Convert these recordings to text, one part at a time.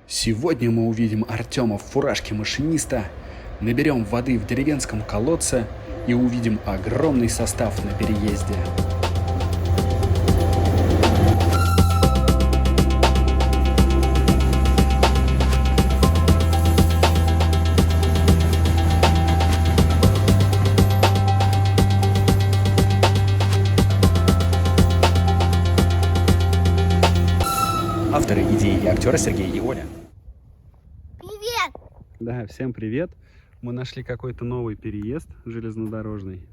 Сегодня мы увидим Артема в фуражке машиниста, наберем воды в деревенском колодце и увидим огромный состав на переезде. Авторы идеи и актеры Сергей и Оля. Привет! Да, всем привет. Мы нашли какой-то новый переезд железнодорожный.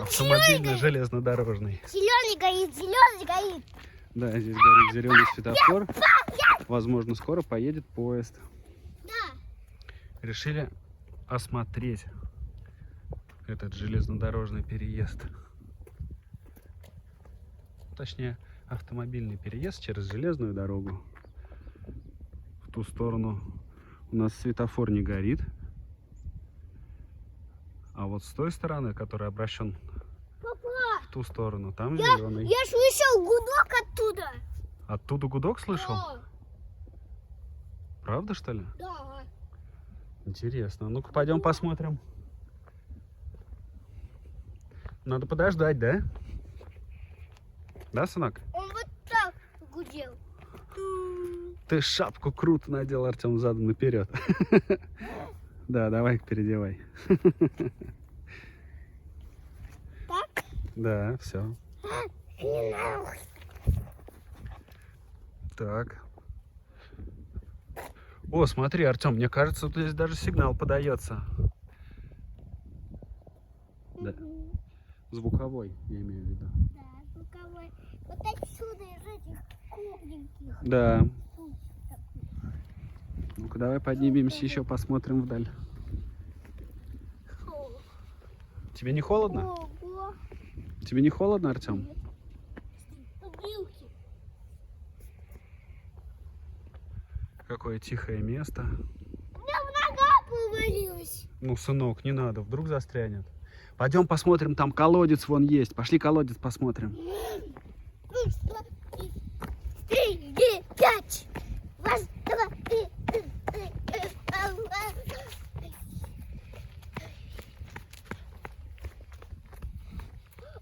Автомобильно-железнодорожный. Зеленый горит. Да, здесь горит зеленый светофор. Возможно, скоро поедет поезд. Да. Решили осмотреть этот железнодорожный переезд. Точнее, автомобильный переезд через железную дорогу. В ту сторону у нас светофор не горит. А вот с той стороны, который обращен в ту сторону, там зеленый. Я слышал гудок оттуда. Оттуда гудок слышал? Да. Правда, что ли? Да. Интересно. Ну-ка, пойдем посмотрим. Надо подождать, да? Да, сынок? Он вот так гудел. Ты шапку круто надел, Артем, задом наперед. Да, давай-ка переодевай. Так? Да, все. Так. О, смотри, Артем, мне кажется, тут здесь даже сигнал подается. Да. Звуковой, я имею в виду. Да, звуковой. Вот отсюда из этих кругленьких. Да. Ну-ка, давай поднимемся еще, посмотрим вдаль. Тебе не холодно? Ого. Тебе не холодно, Артем? Брюки. Какое тихое место. У меня нога повалилась. Ну, сынок, не надо, вдруг застрянет. Пойдем посмотрим, там колодец вон есть. Пошли колодец посмотрим. 3, 4, 5. Раз, два, три.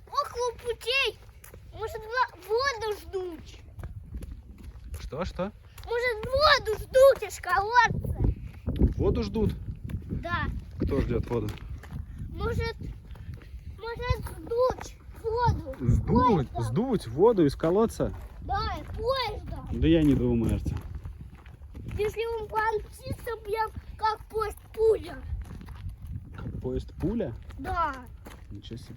Около путей. Может, воду ждут? Что? Может, воду ждут из колодца? Воду ждут? Да. Кто ждет воду? Может сдуть воду. Сдуть воду из колодца? Да, поезда. Да я не думаю, Артем. Если он помчится, прям как поезд пуля. Поезд пуля? Да. Ничего себе.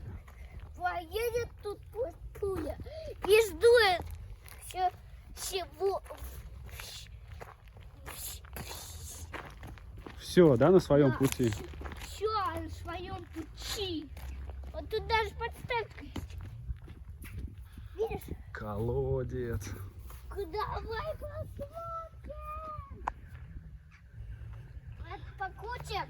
Поедет тут поезд пуля. И сдует всего. Все, да, на своем Да. пути? Все на своем пути. Вот тут даже подставка есть. Видишь? Колодец. Давай посмотрим. Покрутим.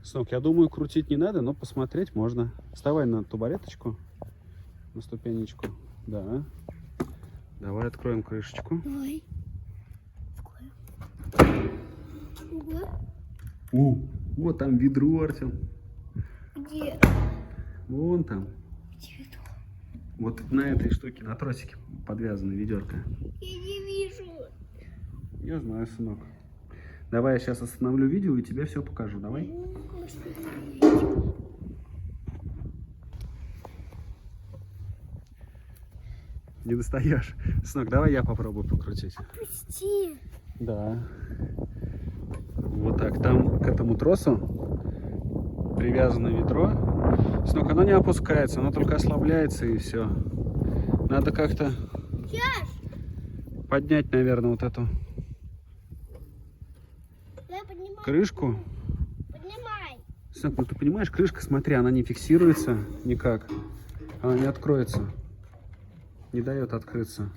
Сынок, я думаю, крутить не надо, но посмотреть можно. Вставай на табуреточку, на ступенечку. Да. Давай откроем крышечку. Давай. Ого. О, вот там ведро, Артем. Где? Вон там. Где это? Вот на этой штуке, на тросике подвязана ведерко. Я не вижу. Я знаю, сынок. Давай я сейчас остановлю видео и тебе все покажу. Давай. Не достаешь. Сынок, давай я попробую покрутить. Пусти. Да. Вот так. Там к этому тросу привязано ведро. Сынок, оно не опускается, оно только ослабляется и все. Надо как-то Сейчас. поднять, наверное, вот эту Я поднимаю. крышку. Поднимай. Сынок, ну ты понимаешь, крышка, смотри, она не фиксируется никак. Она не откроется. Не дает открыться.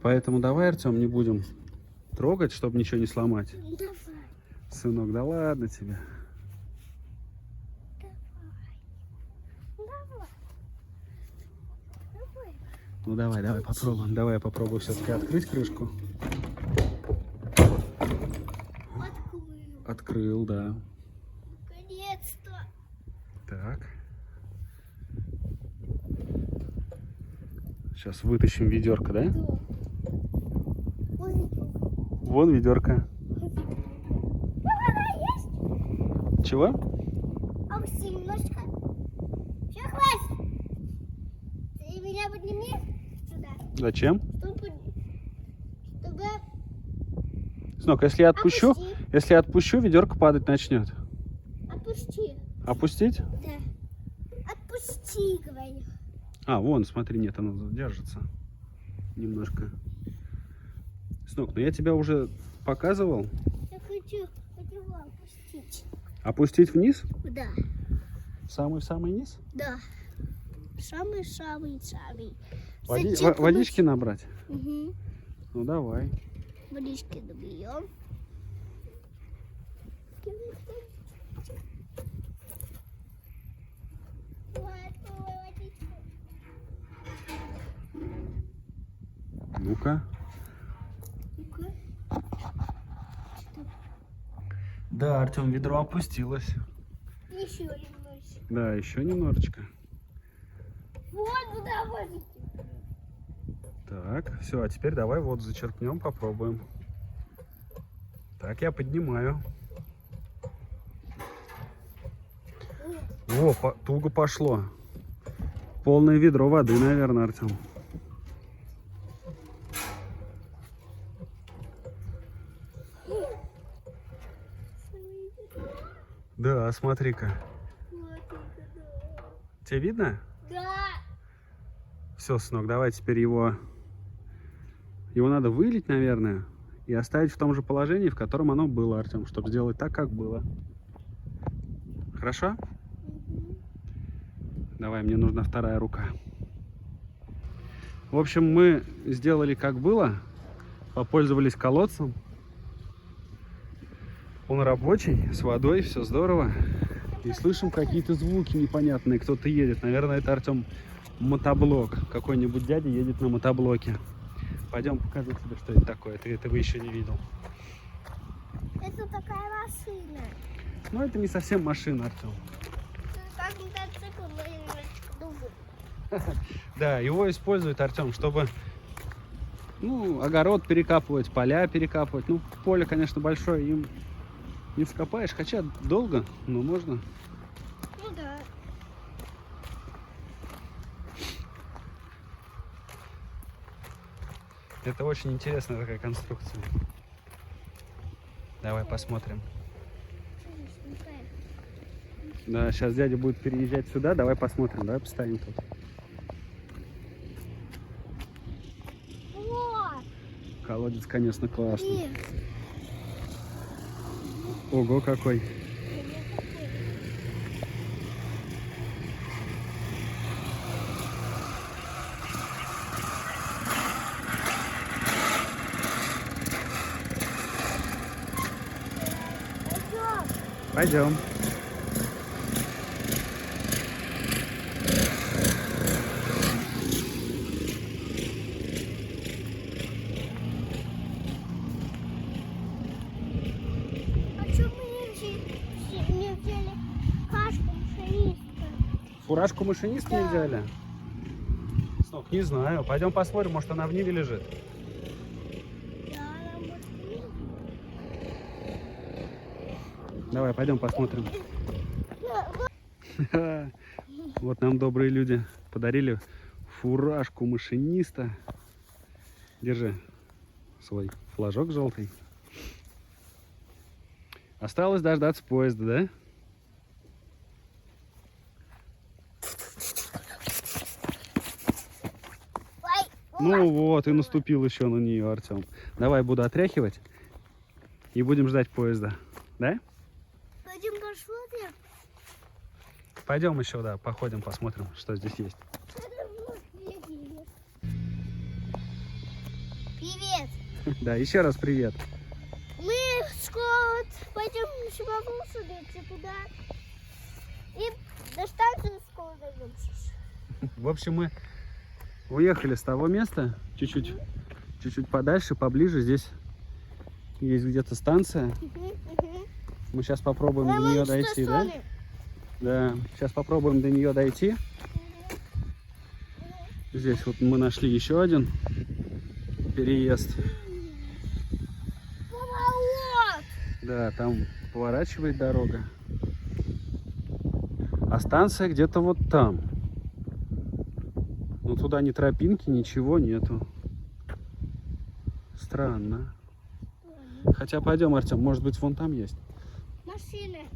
Поэтому давай, Артем, не будем трогать, чтобы ничего не сломать. Давай. Сынок, да ладно тебе. Давай. Ну давай попробуем. Давай я попробую все-таки открыть крышку. открыл, да. Наконец-то. Так. Сейчас вытащим ведерко, да? Да. Ой, Вон ведерко. вода есть? Чего? А все немножко. Все, хватит. Ты меня подними сюда. Зачем? Чтобы... Сынок, если я отпущу, Опусти. если я отпущу, ведерко падать начнет. Отпусти. Опустить? Да. Отпусти, говорю. А, вон, смотри, нет, оно держится немножко. Сынок, ну я тебя уже показывал. Я хочу его опустить. Опустить вниз? Да. Самый-самый низ? Да. Самый. Водички набрать? Угу. Ну давай. Водички добьем. Ну-ка. Да, Артем, ведро опустилось. Еще немножко. Да, еще немножечко. Вот туда водите. Так, все, а теперь давай воду зачерпнем, попробуем. Так, я поднимаю. О, туго пошло. Полное ведро воды, наверное, Артем. Да, смотри-ка. Вот это да. Тебе видно? Да. Все, сынок, давай теперь его надо вылить, наверное, и оставить в том же положении, в котором оно было, Артем, чтобы сделать так, как было. Хорошо? Давай, мне нужна вторая рука. В общем, мы сделали как было, попользовались колодцем. Он рабочий, с водой, все здорово. И слышим какие-то звуки непонятные, кто-то едет. Наверное, это, Артем, мотоблок. Какой-нибудь дядя едет на мотоблоке. Пойдем покажу тебе, что это такое. Ты этого еще не видел. Это такая машина. Но это не совсем машина, Артем. Это как мотоцикл, но немножечко другой. Да, его используют, Артем, чтобы, ну, огород перекапывать, поля перекапывать. Ну, поле, конечно, большое, им не вкопаешь, хотя долго, но можно. Ну да. Это очень интересная такая конструкция. Давай посмотрим. Да, сейчас дядя будет переезжать сюда, давай посмотрим, давай поставим тут. Вот. Колодец, конечно, классный. Нет. Ого, какой. Пойдем. А что мы не взяли кашку машиниста? Фуражку машиниста не Да. взяли? Сынок, не знаю. Пойдем посмотрим, может она в Ниве лежит. Да, нам вот Давай, пойдем посмотрим. Вот нам добрые люди подарили фуражку машиниста. Держи свой флажок желтый. Осталось дождаться поезда, да? Ой, Ну вот, и наступил еще на нее, Артем. Давай, буду отряхивать и будем ждать поезда. Да? пойдем посмотрим. Пойдем еще, да, походим, посмотрим, что здесь есть. Привет. Да, еще раз привет. Мы скоро пойдем на Шимагусу, туда. И до станции скоро дойдемся. В общем, мы уехали с того места, чуть-чуть подальше, поближе. Здесь есть где-то станция. Мы сейчас попробуем до Мама, нее что дойти, да? стороны? Да. Сейчас попробуем до нее дойти. Здесь вот мы нашли еще один переезд. Поворот. Да, там поворачивает дорога. А станция где-то вот там. Ну туда ни тропинки, ничего нету. Странно. Хотя пойдем, Артем, может быть вон там есть. Машины.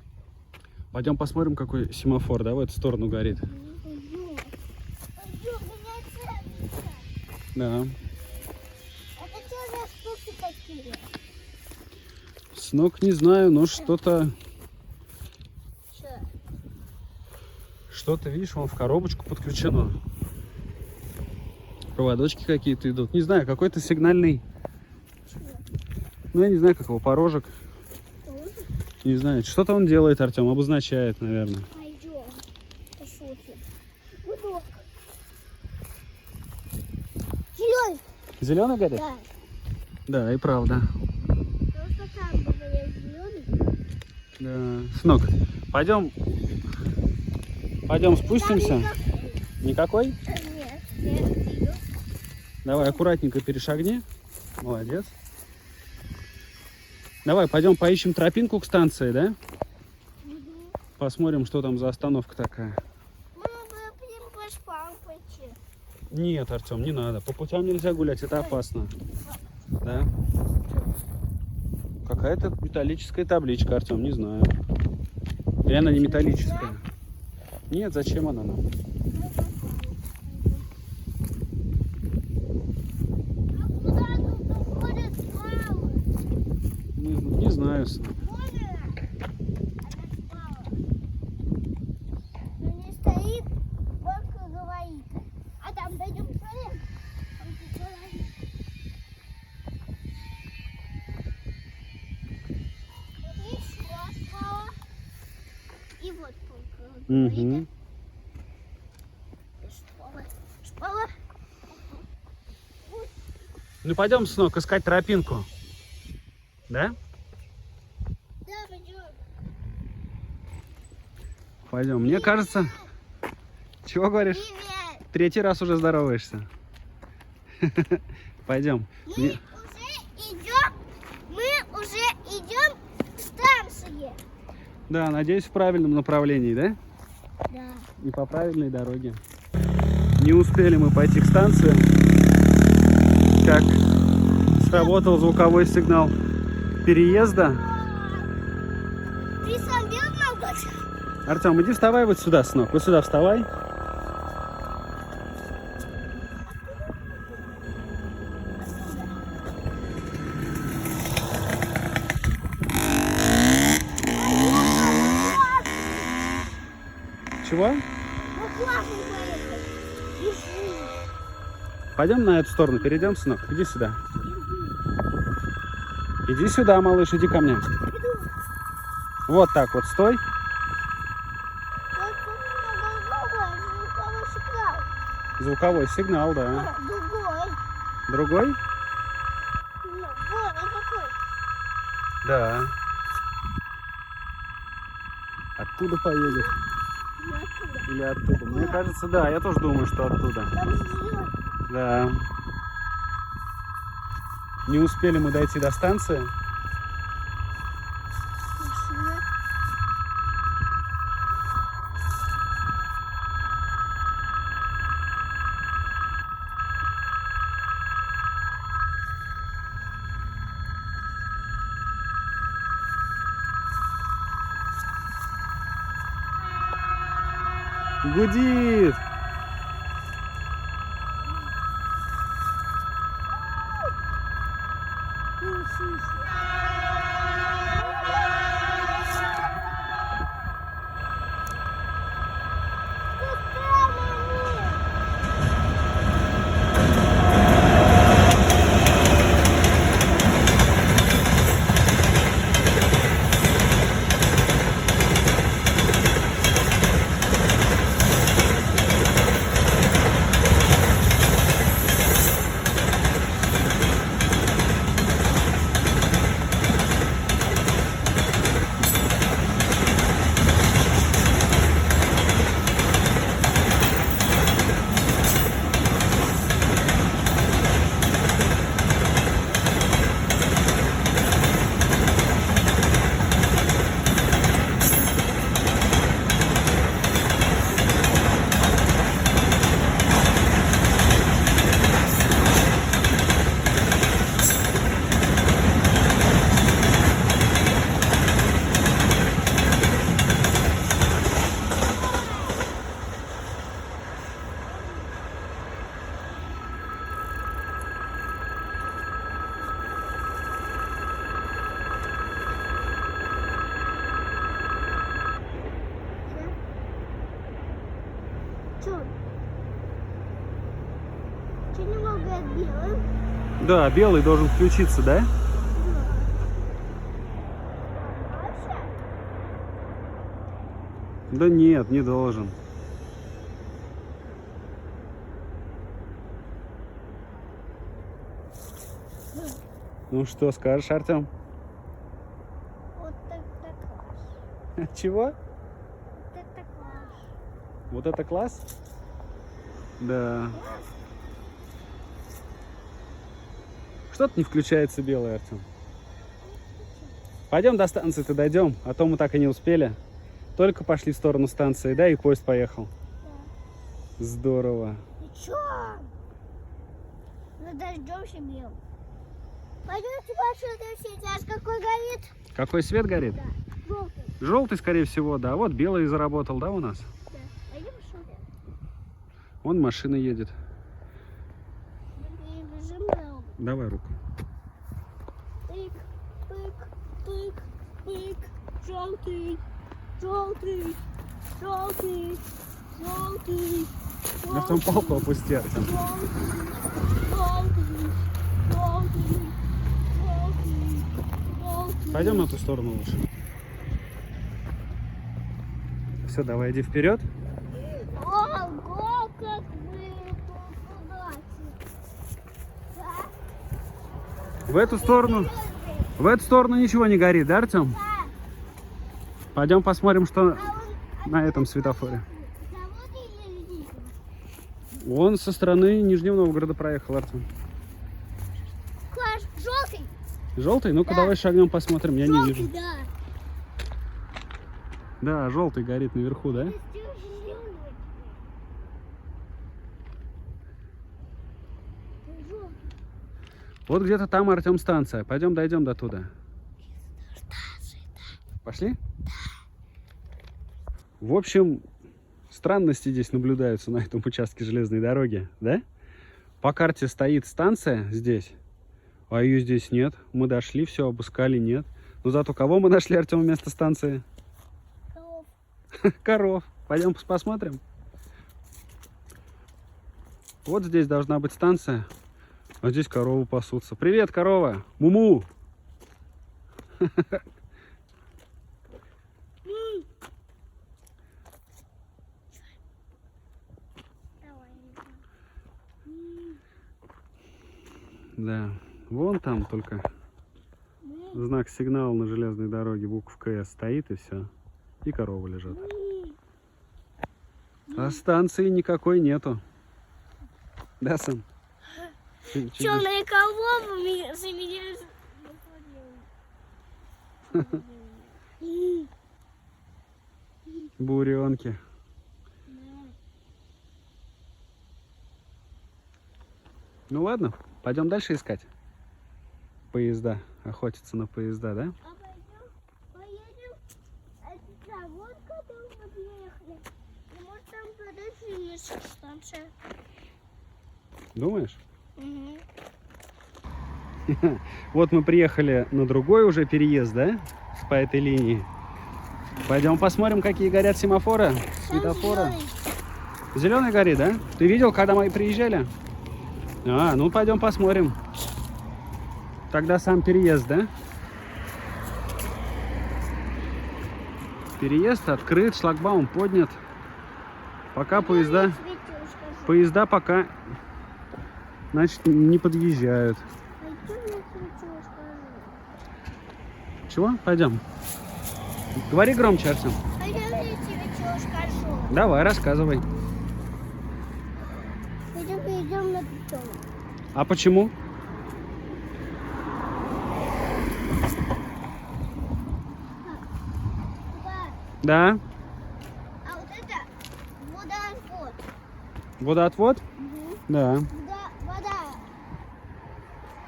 Пойдем посмотрим, какой семафор, да, в эту сторону горит. Пойдем. Пойдем, меняется. Да. Это что за штуки такие? С ног не знаю, но что-то, Что? видишь, вон в коробочку подключено. Проводочки какие-то идут. Не знаю, какой-то сигнальный. Ну, я не знаю, как его, порожек. Не знаю, что-то он делает, Артем, обозначает, наверное. Пойдем. Пошутим. Гудок. Зеленый. Зеленый горит? Да. Да, и правда. Просто там был зеленый. Да. Сынок, пойдем спустимся. Никакой? Нет, нет. Давай аккуратненько перешагни. Молодец. Давай, пойдем поищем тропинку к станции, да? Посмотрим, что там за остановка такая. Мы будем по шпалам пойти. Нет, Артем, не надо. По путям нельзя гулять, это опасно. Да? Какая-то металлическая табличка, Артем, не знаю. Или она не металлическая? Нет, зачем она нам? А куда тут уходят шпалы? Не знаю, сынок. Но не стоит, только говорит. А там дойдем человек. Там человек. Вот еще шпала. И вот только говорит. Угу. Шпала. Шпала. Ну пойдем, сынок, искать тропинку. Да? Да, пойдем. Пойдем. Мне кажется... Чего говоришь? Привет. Третий раз уже здороваешься. Пойдем. Мы уже идем к станции. Да, надеюсь, в правильном направлении, да? Да. И по правильной дороге. Не успели мы пойти к станции, как сработал звуковой сигнал переезда. Ты сам бил много? Артем, иди вставай вот сюда, сынок. Вот сюда вставай. Чего? Ну классно поехали. Бежи. Пойдем на эту сторону, перейдем, сынок. Иди сюда. Иди сюда, малыш, иди ко мне. Иду. Вот так вот, стой. Только много звуковой сигнал. Звуковой сигнал, да. Другой. Другой? Ну, вот он такой. Да. Оттуда поедет. Ну, оттуда. Или оттуда? Мне кажется, да. Я тоже думаю, что оттуда. Там зеленый. Да. Не успели мы дойти до станции. Машина. Гудит. Да, белый должен включиться, да? Да нет, не должен. Ну что скажешь, Артем? Вот это класс. Чего? Вот это класс. Вот это класс? Да. Что-то не включается белый, Артем. Пойдем до станции-то дойдем, а то мы так и не успели. Только пошли в сторону станции, да, и поезд поехал. Да. Здорово. Ты чё? Мы дождемся бел. Пойдемте посмотрим сейчас, какой горит. Какой свет горит? Да, желтый. Желтый, скорее всего, да. Вот белый заработал, да, у нас? Да. Пойдем посмотрим. Вон машина едет. Мы бежим дорогу. Давай руку. Тык, тык, тык, тык. Желтый, желтый, желтый, желтый. Артем, палку опусти, Артем. Пойдем на ту сторону лучше. Все, давай иди вперед. Ого, как вы попугаете. Да? В эту сторону. В эту сторону ничего не горит, да, Артем? Да. Пойдем посмотрим, что А он на этом светофоре. завод или ледник? Он со стороны Нижнего Новгорода проехал, Артем. Класс, желтый. Желтый? Ну-ка, Да. давай шагнем посмотрим, я не Желтый, вижу. да. Да, желтый горит наверху, да? Вот где-то там, Артем, станция. Пойдем дойдем до туда. Пошли? В общем, странности здесь наблюдаются на этом участке железной дороги, да? По карте стоит станция здесь, а ее здесь нет. Мы дошли, все обыскали, нет. Но зато кого мы нашли, Артем, вместо станции? Коров. Коров. Пойдем посмотрим. Вот здесь должна быть станция, а здесь коровы пасутся. Привет, корова! Муму! Давай. Да, вон там только знак сигнала на железной дороге, буковка С стоит и все. И коровы лежат. А станции никакой нету. Да, сын? Черные коровы заменили. Буренки. Ну ладно, пойдем дальше искать поезда, охотиться на поезда, да? А поедем этот завод, к которому мы приехали. И может там подальше есть станция. Думаешь? Угу. Вот мы приехали на другой уже переезд, да? По этой линии. Пойдем посмотрим, какие горят семафоры, светофоры. Зеленый горит, да? Ты видел, когда мы приезжали? А, ну пойдем посмотрим. Тогда сам переезд, да? Переезд открыт, шлагбаум поднят. Пока поезда пока, значит, не подъезжают. Чего? Пойдем. Говори громче, Артем. Пойдем, я тебе что скажу. Давай, рассказывай. Пойдем на бетон. А почему? Папа, Да. а вот это водоотвод. Водоотвод? Угу. Да. Вода.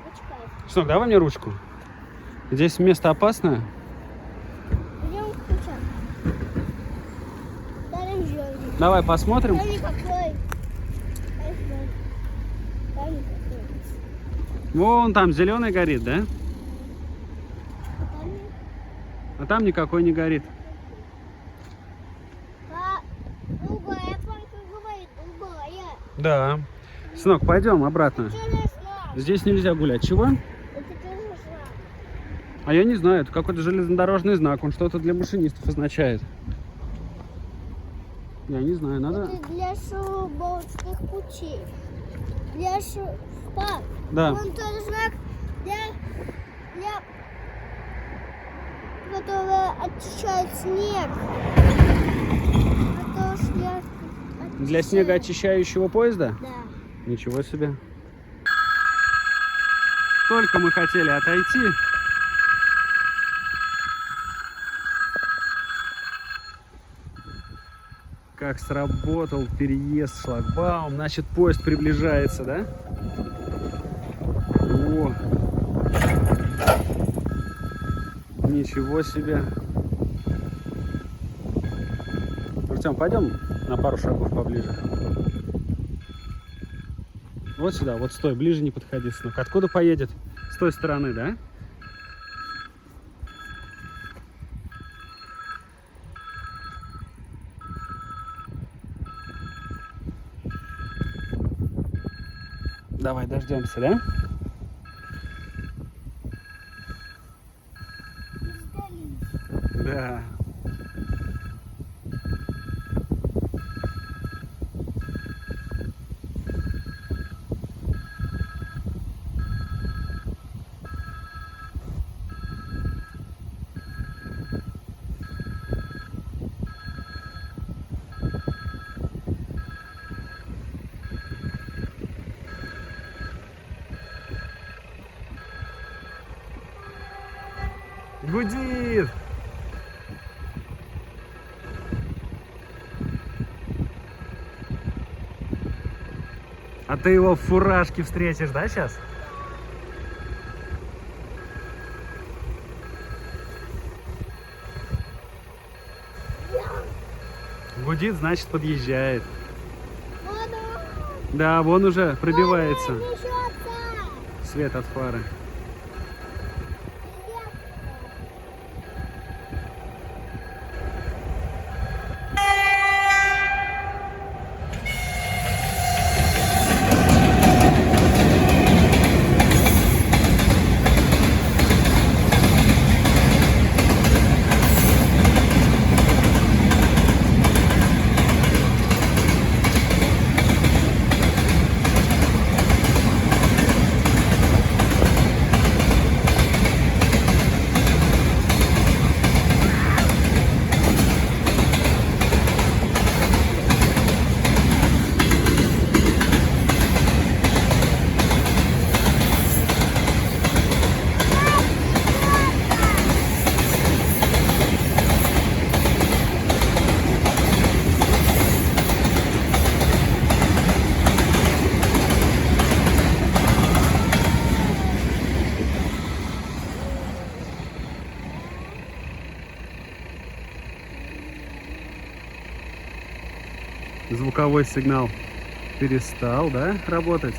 Почекай. Сынок, давай мне ручку. Здесь место опасное. Пойдем включать. Там зеленый. Давай посмотрим. Там никакой. Там никакой. Вон там зеленый горит, да? Там А там никакой не горит. другая панка говорит, другая. Да. Сынок, пойдем обратно. Черный знак. Здесь нельзя гулять. Чего? Это тоже знак. А я не знаю, это какой-то железнодорожный знак. Он что-то для машинистов означает. Я не знаю, надо... Это для шоу-боутских путей. Для шоу... Пап, Да. вон тот знак для... Который очищает снег. Это снег Для снегоочищающего поезда? Да. Ничего себе. Только мы хотели отойти. Как сработал переезд, шлагбаум. Значит, поезд приближается, да? О! Ничего себе. Артем, пойдем на пару шагов поближе. Вот сюда, вот стой, ближе не подходи, сынок. Откуда поедет? С той стороны, да? Давай, дождемся, да? Да. Гудит! А ты его в фуражке встретишь, да, сейчас? Гудит, значит, подъезжает. Да, вон уже пробивается свет от фары. Звуковой сигнал перестал, да, работать?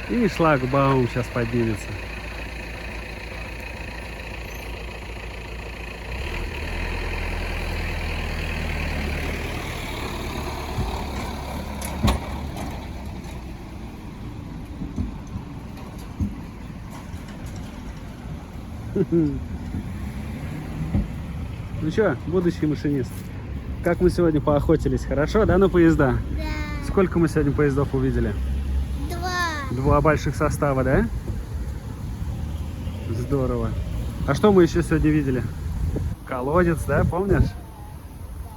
И шлагбаум сейчас поднимется. Ну что, будущий машинист, как мы сегодня поохотились? Хорошо, да, на поезда? Да. Сколько мы сегодня поездов увидели? 2. 2 больших состава, да? Здорово. А что мы еще сегодня видели? Колодец, да, помнишь?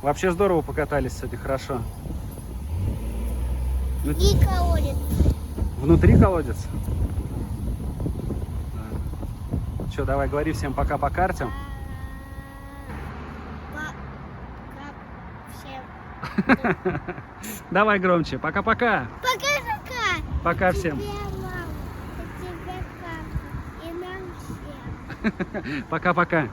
Вообще здорово покатались сегодня, хорошо. И колодец. Внутри колодец? Что, давай, говори всем пока-пока, Артем. Пока всем. Давай громче. Пока-пока. Пока-пока. Пока всем. Тебе, мама. Тебе, папа. И нам всем. Пока-пока.